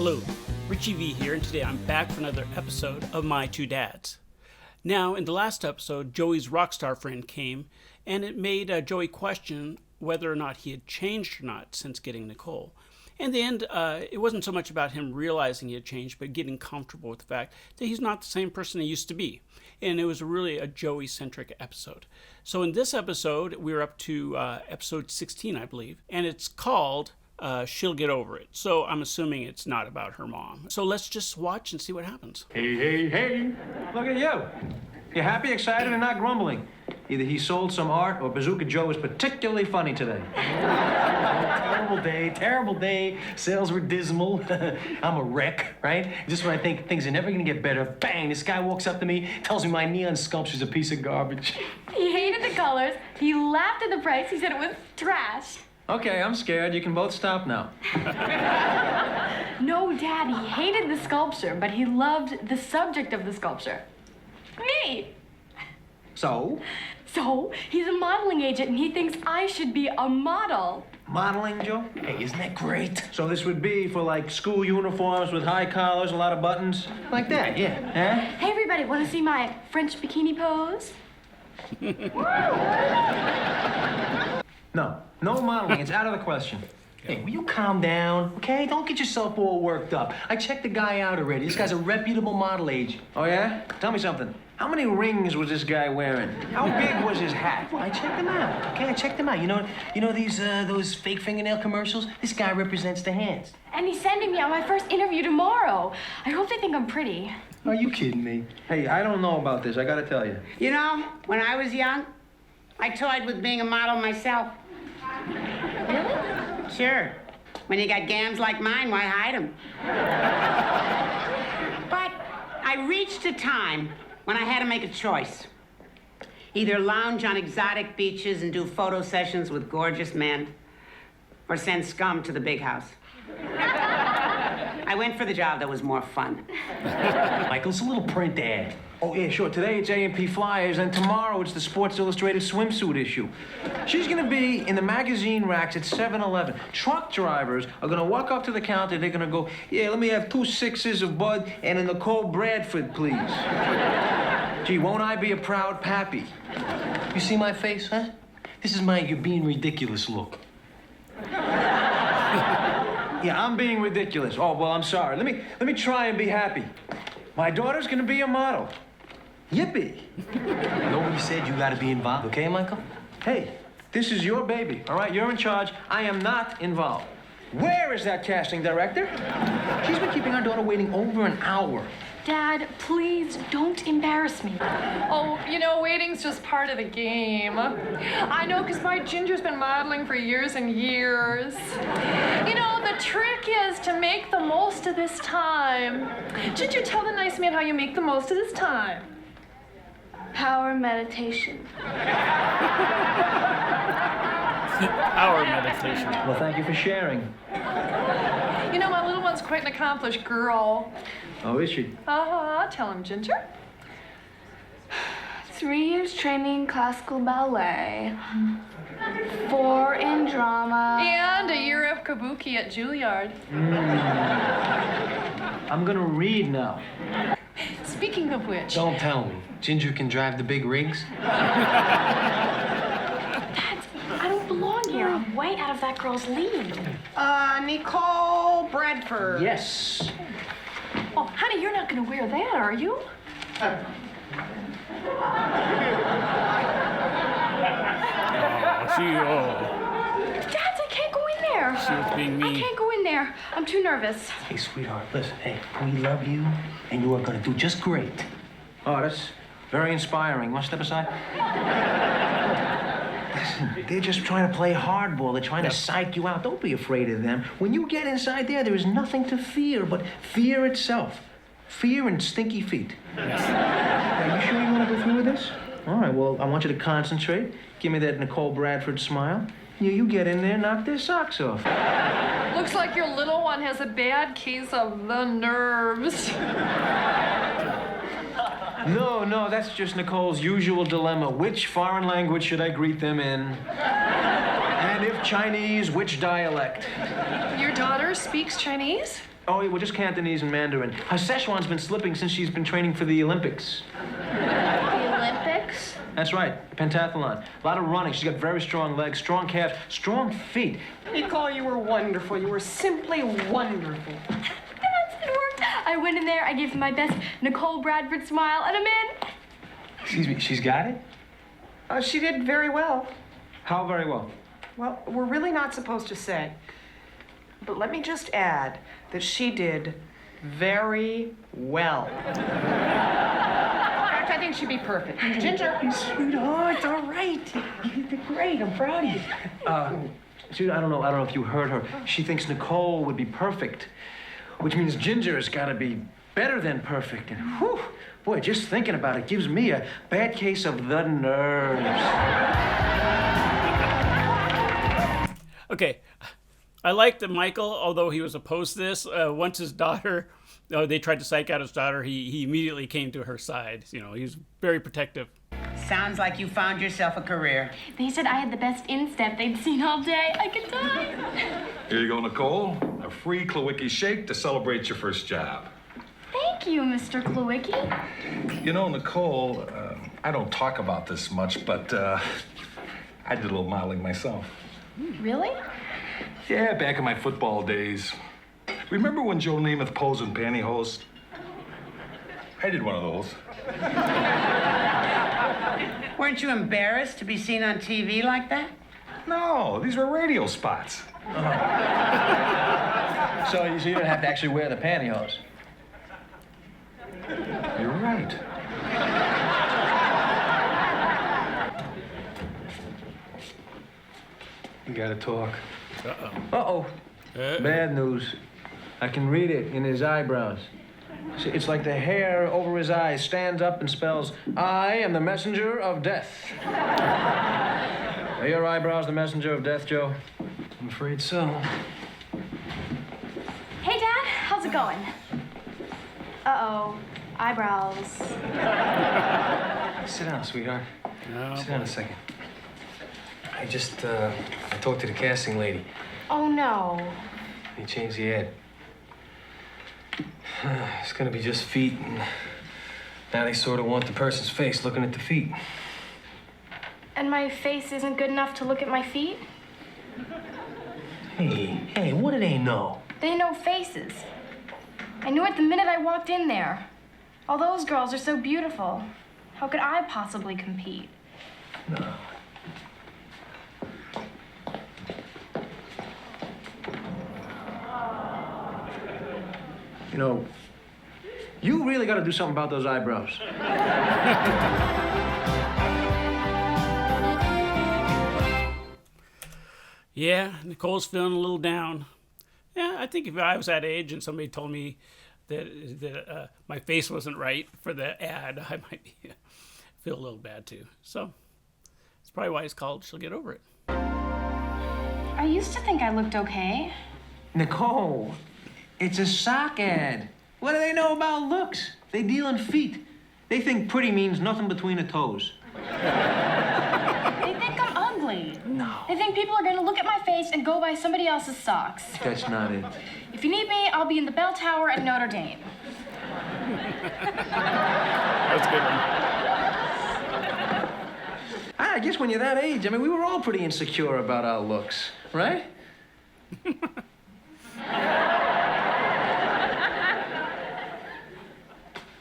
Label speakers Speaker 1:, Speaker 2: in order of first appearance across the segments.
Speaker 1: Hello, RichieV here, and today I'm back for another episode of My Two Dads. Now, in the last episode, Joey's rockstar friend came, and it made Joey question whether or not he had changed or not since getting Nicole. In the end, it wasn't so much about him realizing he had changed, but getting comfortable with the fact that he's not the same person he used to be. And it was really a Joey-centric episode. So in this episode, we're up to episode 16, I believe, and it's called She'll Get Over It. So I'm assuming it's not about her mom. So let's just watch and see what happens.
Speaker 2: Hey, hey, hey. Look at you. You're happy, excited, and not grumbling. Either he sold some art or Bazooka Joe was particularly funny today. Terrible day. Sales were dismal. I'm a wreck, right? Just when I think things are never gonna get better, bang, this guy walks up to me, tells me my neon sculpture's a piece of garbage.
Speaker 3: He hated the colors, he laughed at the price, he said it was trash.
Speaker 2: Okay, I'm scared. You can both stop now.
Speaker 3: No, Dad, he hated the sculpture, but he loved the subject of the sculpture. Me!
Speaker 2: So?
Speaker 3: So, he's a modeling agent and he thinks I should be a model.
Speaker 2: Modeling, Joe? Hey, isn't that great? So this would be for, like, school uniforms with high collars, a lot of buttons? Like that, yeah. Huh?
Speaker 3: Hey, everybody, want to see my French bikini pose?
Speaker 2: No modeling. It's out of the question. Hey, will you calm down, okay? Don't get yourself all worked up. I checked the guy out already. This guy's a reputable model agent. Oh, yeah? Tell me something. How many rings was this guy wearing? How big was his hat? Well, I checked him out, okay? I checked him out. You know these, those fake fingernail commercials? This guy represents the hands.
Speaker 3: And he's sending me on my first interview tomorrow. I hope they think I'm pretty.
Speaker 2: Are you kidding me? Hey, I don't know about this. I gotta tell you.
Speaker 4: You know, when I was young, I toyed with being a model myself.
Speaker 3: Really?
Speaker 4: Sure. When you got gams like mine, why hide them? But I reached a time when I had to make a choice. Either lounge on exotic beaches and do photo sessions with gorgeous men, or send scum to the big house. I went for the job that was more fun.
Speaker 2: Michael, it's a little print ad. Oh, yeah, sure. Today it's A&P Flyers, and tomorrow it's the Sports Illustrated swimsuit issue. She's gonna be in the magazine racks at 7-Eleven. Truck drivers are gonna walk up to the counter, they're gonna go, yeah, let me have 2 6s of Bud and a Nicole Bradford, please. Gee, won't I be a proud pappy? You see my face, huh? This is my you're being ridiculous look. Yeah, I'm being ridiculous. Oh, well, I'm sorry. Let me try and be happy. My daughter's gonna be a model. Yippee.
Speaker 5: Nobody said you gotta be involved, okay, Michael?
Speaker 2: Hey, this is your baby, all right? You're in charge. I am not involved. Where is that casting director? She's been keeping our daughter waiting over an hour.
Speaker 3: Dad, please don't embarrass me.
Speaker 6: Oh, you know, waiting's just part of the game. I know, because my Ginger's been modeling for years and years. You know, the trick is to make the most of this time. Ginger, tell the nice man how you make the most of this time.
Speaker 3: Power meditation.
Speaker 1: Power meditation.
Speaker 2: Well, thank you for sharing.
Speaker 6: You know, my little one's quite an accomplished girl.
Speaker 2: Oh, is she?
Speaker 6: Tell him, Ginger.
Speaker 7: 3 years training in classical ballet, 4 in drama.
Speaker 6: And a year of kabuki at Juilliard.
Speaker 2: I'm gonna read now.
Speaker 6: Speaking of which...
Speaker 5: Don't tell me. Ginger can drive the big rigs?
Speaker 3: Dad, I don't belong here. I'm way out of that girl's league.
Speaker 4: Nicole Bradford.
Speaker 2: Yes.
Speaker 6: Oh, honey, you're not going to wear that, are you?
Speaker 1: Oh,
Speaker 3: Dad, I can't go in there.
Speaker 1: she was being mean.
Speaker 3: I can't go in there. I'm too nervous.
Speaker 5: Hey, sweetheart, listen. Hey, we love you, and you are gonna do just great.
Speaker 2: Oh, that's very inspiring. Want to step aside? Listen, they're just trying to play hardball. They're trying to psych you out. Don't be afraid of them. When you get inside there is nothing to fear but fear itself. Fear and stinky feet.
Speaker 1: Yes.
Speaker 2: Are you sure you want to go through with this? All right, well, I want you to concentrate. Give me that Nicole Bradford smile. You get in there, knock their socks off.
Speaker 6: Looks like your little one has a bad case of the nerves.
Speaker 2: No, that's just Nicole's usual dilemma. Which foreign language should I greet them in? And if Chinese, which dialect?
Speaker 6: Your daughter speaks Chinese?
Speaker 2: Oh, yeah, well, just Cantonese and Mandarin. Her Szechuan's been slipping since she's been training for the Olympics.
Speaker 7: The Olympics?
Speaker 2: That's right, pentathlon. A lot of running. She's got very strong legs, strong calves, strong feet.
Speaker 8: Nicole, you were wonderful. You were simply wonderful.
Speaker 3: It worked. I went in there, I gave him my best Nicole Bradford smile, and I'm in.
Speaker 2: Excuse me, she's got it?
Speaker 8: She did very well.
Speaker 2: How very well?
Speaker 8: Well, we're really not supposed to say. But let me just add that she did very well. In fact, I think she'd be perfect. Ginger.
Speaker 5: Sweetheart, all right. You did great. I'm proud of you.
Speaker 2: Dude, I don't know if you heard her. She thinks Nicole would be perfect, which means Ginger has got to be better than perfect. And whew, boy, just thinking about it gives me a bad case of the nerves.
Speaker 1: Okay, I like that Michael, although he was opposed to this, once his daughter, they tried to psych out his daughter, he immediately came to her side. You know, he was very protective.
Speaker 4: Sounds like you found yourself a career.
Speaker 3: They said I had the best instep they'd seen all day. I could die.
Speaker 9: Here you go, Nicole. A free Klawicki shake to celebrate your first job.
Speaker 3: Thank you, Mr. Klawicki.
Speaker 9: You know, Nicole, I don't talk about this much, but I did a little modeling myself.
Speaker 3: Really?
Speaker 9: Yeah, back in my football days. Remember when Joe Namath posed in pantyhose? I did one of those.
Speaker 4: Weren't you embarrassed to be seen on TV like that?
Speaker 9: No, these were radio spots.
Speaker 2: So you don't have to actually wear the pantyhose.
Speaker 9: You're right.
Speaker 2: We gotta talk. Uh-oh. Bad news. I can read it in his eyebrows. See, it's like the hair over his eyes stands up and spells, I am the messenger of death. Are your eyebrows the messenger of death, Joe?
Speaker 5: I'm afraid so.
Speaker 3: Hey, Dad, how's it going? Uh-oh, eyebrows.
Speaker 5: Sit down, sweetheart.
Speaker 1: No,
Speaker 5: Sit down a second. I talked to the casting lady.
Speaker 3: Oh, no.
Speaker 5: They changed the ad. It's gonna be just feet, and now they sort of want the person's face looking at the feet.
Speaker 3: And my face isn't good enough to look at my feet?
Speaker 5: Hey, what do they know?
Speaker 3: They know faces. I knew it the minute I walked in there. All those girls are so beautiful. How could I possibly compete?
Speaker 5: No.
Speaker 2: You know, you really gotta do something about those eyebrows.
Speaker 1: Yeah, Nicole's feeling a little down. Yeah, I think if I was that age and somebody told me that my face wasn't right for the ad, I might feel a little bad too. So it's probably why it's called She'll Get Over It.
Speaker 3: I used to think I looked okay.
Speaker 2: Nicole, it's a sock ad. What do they know about looks? They deal in feet. They think pretty means nothing between the toes.
Speaker 3: They think I'm ugly.
Speaker 2: No.
Speaker 3: They think people are gonna look at my face and go buy somebody else's socks.
Speaker 2: That's not it.
Speaker 3: If you need me, I'll be in the bell tower at Notre Dame.
Speaker 1: That's a good one.
Speaker 2: I guess when you're that age, I mean, we were all pretty insecure about our looks, right?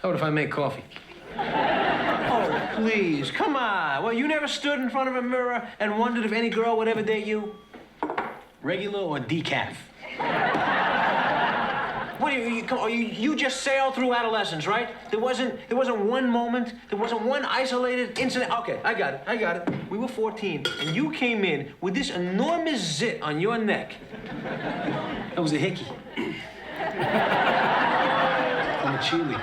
Speaker 2: How about if I make coffee? Oh, please, come on. Well, you never stood in front of a mirror and wondered if any girl would ever date you?
Speaker 5: Regular or decaf?
Speaker 2: What do you just sailed through adolescence, right? There wasn't one moment, there wasn't one isolated incident. Okay, I got it. We were 14, and you came in with this enormous zit on your neck.
Speaker 5: That was a hickey. From a cheerleader.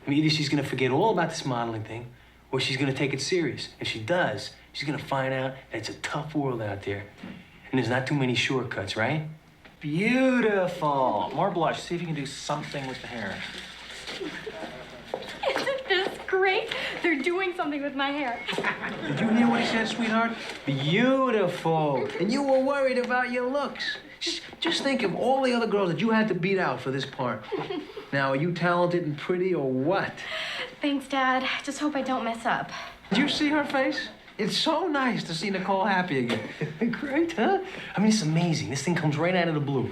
Speaker 5: I mean, either she's gonna forget all about this modeling thing, or she's gonna take it serious. If she does, she's gonna find out that it's a tough world out there, and there's not too many shortcuts, right?
Speaker 2: Beautiful. More blush. See if you can do something with the hair.
Speaker 3: Isn't this great? They're doing something with my hair.
Speaker 2: Did you hear what he said, sweetheart? Beautiful. And you were worried about your looks. Just think of all the other girls that you had to beat out for this part. Now, are you talented and pretty or what?
Speaker 3: Thanks, Dad. Just hope I don't mess up.
Speaker 2: Did you see her face? It's so nice to see Nicole happy again. Great, huh? I mean, it's amazing. This thing comes right out of the blue.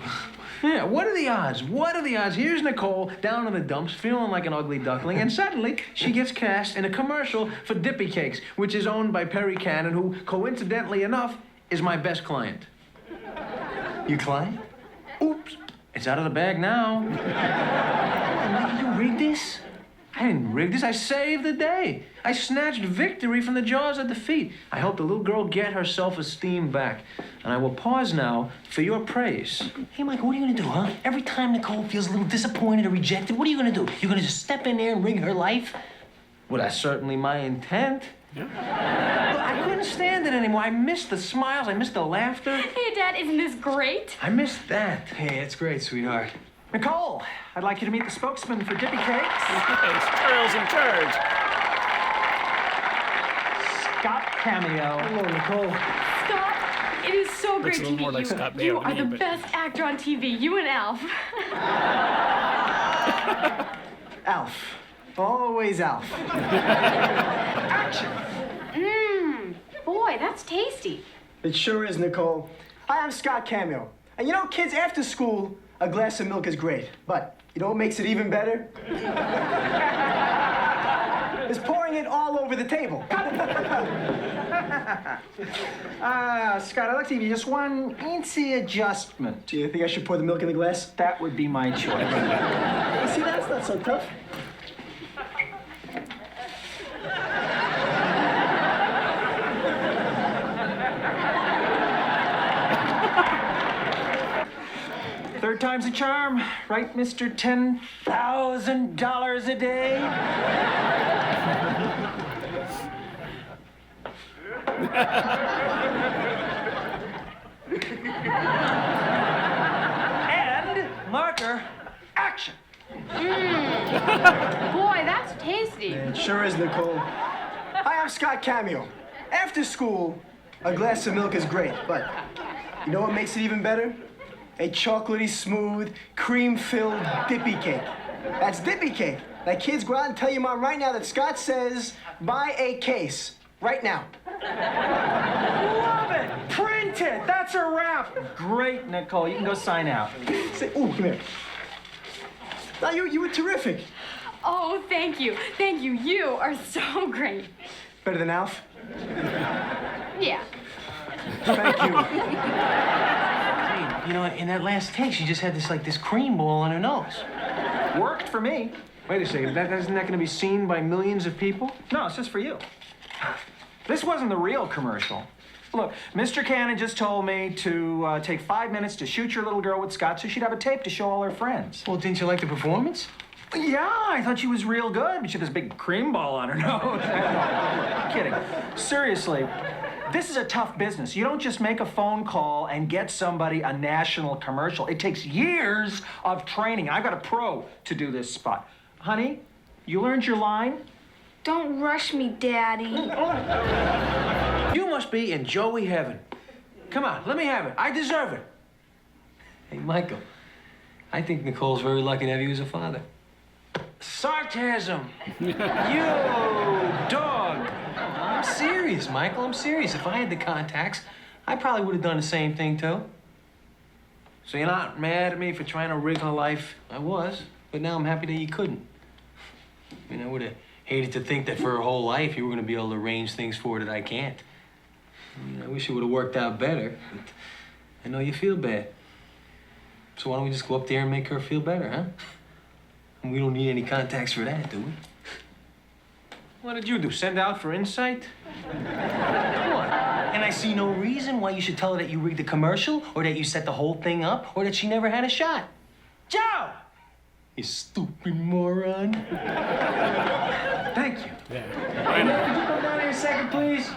Speaker 2: Yeah, what are the odds? What are the odds? Here's Nicole down in the dumps, feeling like an ugly duckling, and suddenly she gets cast in a commercial for Dippy Cakes, which is owned by Perry Cannon, who, coincidentally enough, is my best client.
Speaker 5: You client?
Speaker 2: Oops, it's out of the bag now. Did you rig this? I didn't rig this. I saved the day. I snatched victory from the jaws of defeat. I helped the little girl get her self-esteem back. And I will pause now for your praise.
Speaker 5: Hey, Michael, what are you gonna do, huh? Every time Nicole feels a little disappointed or rejected, what are you gonna do? You're gonna just step in there and rig her life?
Speaker 2: Well, that's certainly my intent. Yeah. Well, I couldn't stand it anymore. I missed the smiles. I missed the laughter.
Speaker 3: Hey, Dad, isn't this great?
Speaker 2: I missed that.
Speaker 5: Hey, it's great, sweetheart.
Speaker 8: Nicole, I'd like you to meet the spokesman for Dippy Cakes.
Speaker 1: Turtles and turds.
Speaker 8: Scott Cameo.
Speaker 5: Hello, Nicole.
Speaker 3: Scott, it is so great
Speaker 1: Looks a
Speaker 3: to
Speaker 1: little
Speaker 3: meet
Speaker 1: more like
Speaker 3: you.
Speaker 1: Scott Baio
Speaker 3: You
Speaker 1: to
Speaker 3: are
Speaker 1: me,
Speaker 3: the
Speaker 1: but-
Speaker 3: best actor on TV, you and Alf.
Speaker 10: Alf. Always Alf.
Speaker 3: Boy, that's tasty.
Speaker 10: It sure is, Nicole. Hi, I'm Scott Cameo. And you know, kids, after school, a glass of milk is great. But you know what makes it even better? Is pouring it all over the table.
Speaker 8: Scott, I'd like to give you just one easy adjustment.
Speaker 10: Do you think I should pour the milk in the glass?
Speaker 8: That would be my choice.
Speaker 10: See, that's not so tough.
Speaker 8: Third time's a charm, right, Mr. $10,000 a day? And marker, action.
Speaker 3: Boy, that's tasty.
Speaker 10: It sure is, Nicole. Hi, I'm Scott Cameo. After school, a glass of milk is great, but you know what makes it even better? A chocolatey, smooth, cream-filled dippy cake. That's dippy cake. Like, kids, go out and tell your mom right now that Scott says, buy a case. Right now.
Speaker 8: Love it! Print it! That's a wrap! Great, Nicole. You can go sign out.
Speaker 10: Say, ooh, come here. Now, you were terrific.
Speaker 3: Oh, thank you. Thank you. You are so great.
Speaker 10: Better than Alf?
Speaker 3: Yeah.
Speaker 10: Thank you.
Speaker 5: Hey, you know, in that last take, she just had this cream ball on her nose.
Speaker 8: Worked for me.
Speaker 2: Wait a second. Isn't that going to be seen by millions of people?
Speaker 8: No, it's just for you. This wasn't the real commercial. Look, Mr. Cannon just told me to take 5 minutes to shoot your little girl with Scott so she'd have a tape to show all her friends.
Speaker 5: Well, didn't you like the performance?
Speaker 8: Yeah, I thought she was real good, but she had this big cream ball on her nose. No, kidding. Seriously, this is a tough business. You don't just make a phone call and get somebody a national commercial. It takes years of training. I've got a pro to do this spot. Honey, you learned your line?
Speaker 7: Don't rush me, Daddy.
Speaker 2: You must be in Joey heaven. Come on, let me have it. I deserve it.
Speaker 5: Hey, Michael, I think Nicole's very lucky to have you as a father.
Speaker 2: Sarcasm. You dog.
Speaker 5: I'm serious, Michael. I'm serious. If I had the contacts, I probably would have done the same thing, too.
Speaker 2: So you're not mad at me for trying to rig her life?
Speaker 5: I was, but now I'm happy that you couldn't. I mean, I would have hated to think that for her whole life you were going to be able to arrange things for her that I can't. I mean, I wish it would have worked out better, but I know you feel bad. So why don't we just go up there and make her feel better, huh? And we don't need any contacts for that, do we?
Speaker 2: What did you do? Send out for insight?
Speaker 5: What? And I see no reason why you should tell her that you rigged the commercial, or that you set the whole thing up, or that she never had a shot.
Speaker 2: Joe!
Speaker 5: You stupid moron.
Speaker 2: Thank you.
Speaker 1: Yeah.
Speaker 10: Could you go down here a second, please?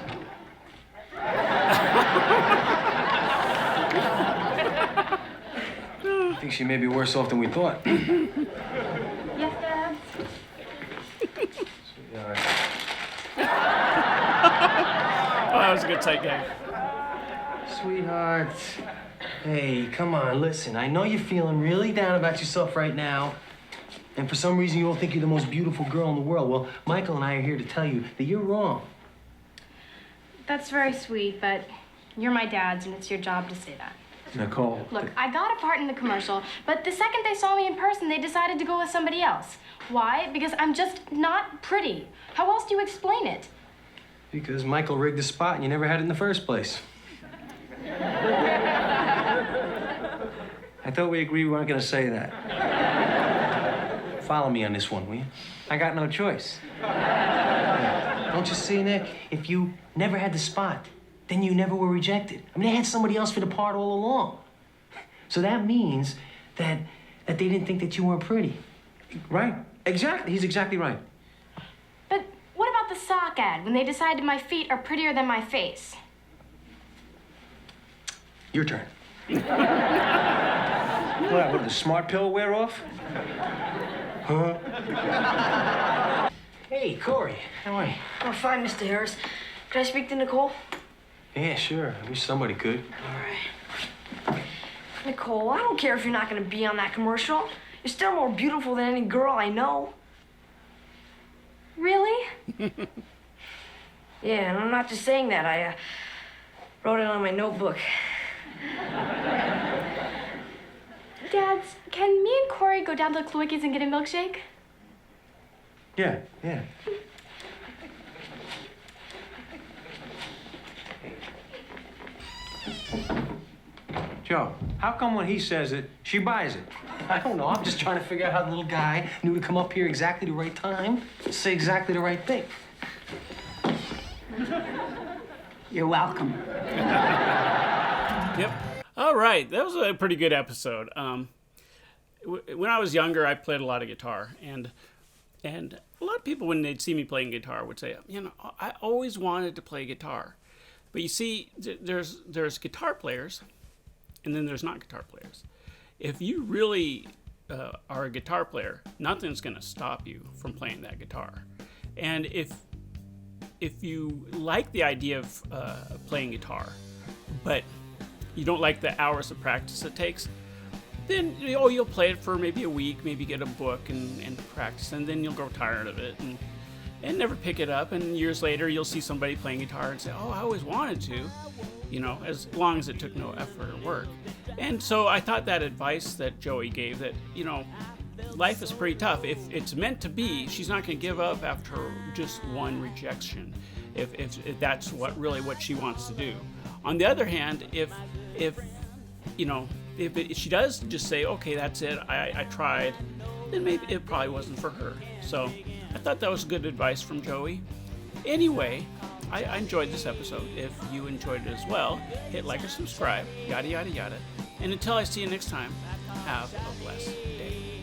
Speaker 5: I think she may be worse off than we thought.
Speaker 3: Yes, Dad?
Speaker 1: Oh, that was a good tight game.
Speaker 2: Sweetheart.
Speaker 5: Hey, come on, listen. I know you're feeling really down about yourself right now. And for some reason, you don't think you're the most beautiful girl in the world. Well, Michael and I are here to tell you that you're wrong.
Speaker 3: That's very sweet, but you're my dad's, and it's your job to say that.
Speaker 5: Nicole.
Speaker 3: Look, I got a part in the commercial, but the second they saw me in person, they decided to go with somebody else. Why? Because I'm just not pretty. How else do you explain it?
Speaker 5: Because Michael rigged the spot and you never had it in the first place. I thought we agreed we weren't going to say that. Follow me on this one, will you? I got no choice. Don't you see, Nick? If you never had the spot, then you never were rejected. I mean, they had somebody else for the part all along. So that means that they didn't think that you weren't pretty.
Speaker 2: Right. Exactly. He's exactly right.
Speaker 3: But what about the sock ad, when they decided my feet are prettier than my face?
Speaker 5: Your turn.
Speaker 2: What, did the smart pill wear off?
Speaker 5: Huh? Hey, Corey. How are you?
Speaker 11: I'm fine, Mr. Harris. Can I speak to Nicole?
Speaker 5: Yeah, sure. I wish somebody could.
Speaker 11: All right. Nicole, I don't care if you're not going to be on that commercial. You're still more beautiful than any girl I know.
Speaker 3: Really?
Speaker 11: Yeah, and I'm not just saying that. I wrote it on my notebook.
Speaker 3: Dads, can me and Corey go down to the Klewickies and get a milkshake?
Speaker 2: Yeah. Joe, how come when he says it, she buys it?
Speaker 5: I don't know. I'm just trying to figure out how the little guy knew to come up here exactly the right time to say exactly the right thing.
Speaker 4: You're welcome.
Speaker 1: Yep. All right, that was a pretty good episode. When I was younger, I played a lot of guitar, and a lot of people, when they'd see me playing guitar, would say, you know, I always wanted to play guitar. But you see, there's guitar players, and then there's not guitar players. If you really are a guitar player, nothing's going to stop you from playing that guitar. And if you like the idea of playing guitar, but you don't like the hours of practice it takes, then you'll play it for maybe a week, maybe get a book and practice, and then you'll grow tired of it and never pick it up. And years later, you'll see somebody playing guitar and say, "Oh, I always wanted to," you know, as long as it took no effort or work. And so I thought that advice that Joey gave, that, you know, life is pretty tough. If it's meant to be, she's not going to give up after just one rejection, if that's what she wants to do. On the other hand, if she does just say, okay, that's it, I tried, then maybe it probably wasn't for her. So I thought that was good advice from Joey. Anyway, I enjoyed this episode. If you enjoyed it as well, hit like or subscribe, yada, yada, yada. And until I see you next time, have a blessed day.